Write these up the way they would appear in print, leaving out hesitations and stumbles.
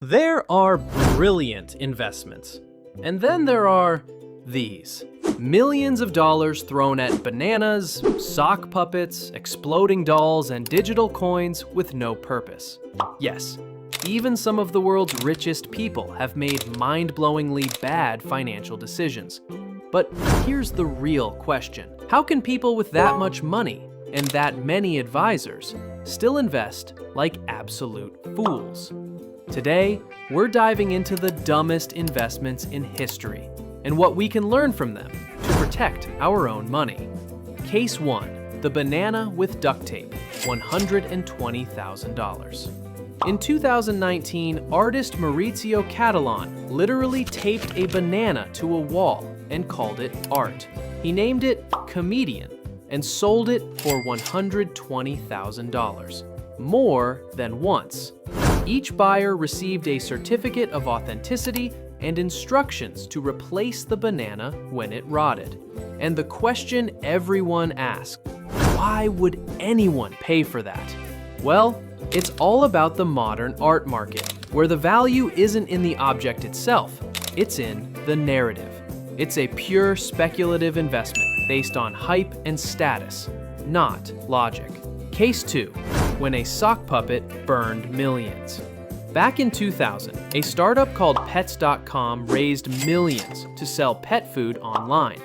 There are brilliant investments, and then there are these. Millions of dollars thrown at bananas, sock puppets, exploding dolls, and digital coins with no purpose. Yes, even some of the world's richest people have made mind-blowingly bad financial decisions. But here's the real question. How can people with that much money and that many advisors still invest like absolute fools? Today, we're diving into the dumbest investments in history and what we can learn from them to protect our own money. Case 1. The banana with duct tape, $120,000. In 2019, artist Maurizio Cattelan literally taped a banana to a wall and called it art. He named it Comedian and sold it for $120,000, more than once. Each buyer received a certificate of authenticity and instructions to replace the banana when it rotted. And the question everyone asked, why would anyone pay for that? Well, it's all about the modern art market, where the value isn't in the object itself, it's in the narrative. It's a pure speculative investment based on hype and status, not logic. Case 2. When a sock puppet burned millions. Back in 2000, a startup called Pets.com raised millions to sell pet food online.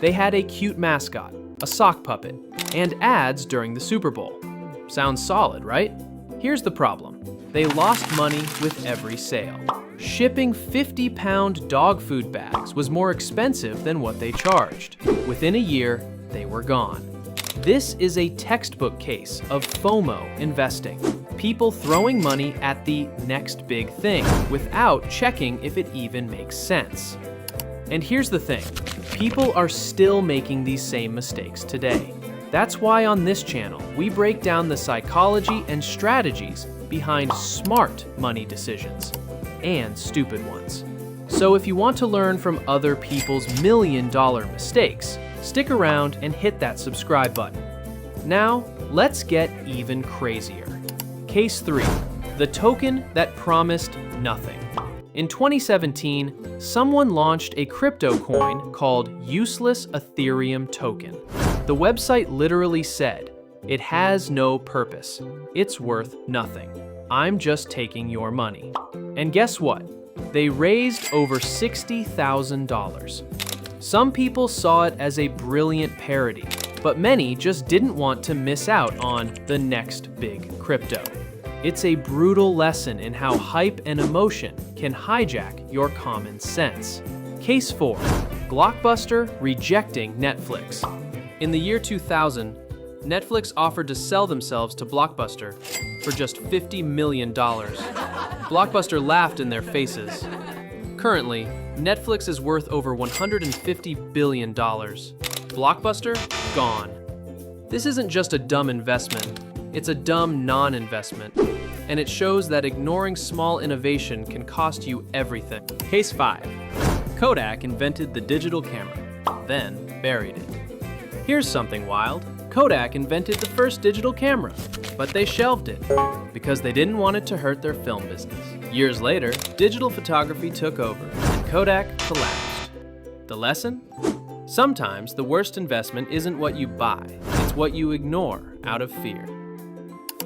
They had a cute mascot, a sock puppet, and ads during the Super Bowl. Sounds solid, right? Here's the problem. They lost money with every sale. Shipping 50-pound dog food bags was more expensive than what they charged. Within a year, they were gone. This is a textbook case of FOMO investing. People throwing money at the next big thing without checking if it even makes sense. And here's the thing, people are still making these same mistakes today. That's why on this channel, we break down the psychology and strategies behind smart money decisions and stupid ones. So if you want to learn from other people's million-dollar mistakes, stick around and hit that subscribe button. Now, let's get even crazier. Case 3. The token that promised nothing. In 2017, someone launched a crypto coin called Useless Ethereum Token. The website literally said, "It has no purpose. It's worth nothing. I'm just taking your money." And guess what? They raised over $60,000. Some people saw it as a brilliant parody, but many just didn't want to miss out on the next big crypto. It's a brutal lesson in how hype and emotion can hijack your common sense. Case 4. Blockbuster rejecting Netflix. In the year 2000, Netflix offered to sell themselves to Blockbuster for just $50 million. Blockbuster laughed in their faces. Currently, Netflix is worth over $150 billion. Blockbuster, gone. This isn't just a dumb investment, it's a dumb non-investment. And it shows that ignoring small innovation can cost you everything. Case 5. Kodak invented the digital camera, then buried it. Here's something wild. Kodak invented the first digital camera, but they shelved it because they didn't want it to hurt their film business. Years later, digital photography took over and Kodak collapsed. The lesson? Sometimes the worst investment isn't what you buy, it's what you ignore out of fear.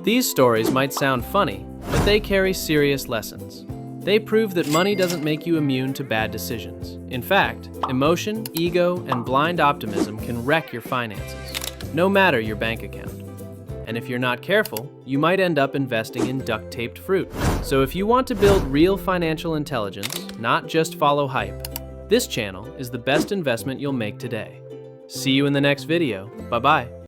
These stories might sound funny, but they carry serious lessons. They prove that money doesn't make you immune to bad decisions. In fact, emotion, ego, and blind optimism can wreck your finances, no matter your bank account. And if you're not careful, you might end up investing in duct-taped fruit. So if you want to build real financial intelligence, not just follow hype, this channel is the best investment you'll make today. See you in the next video. Bye-bye.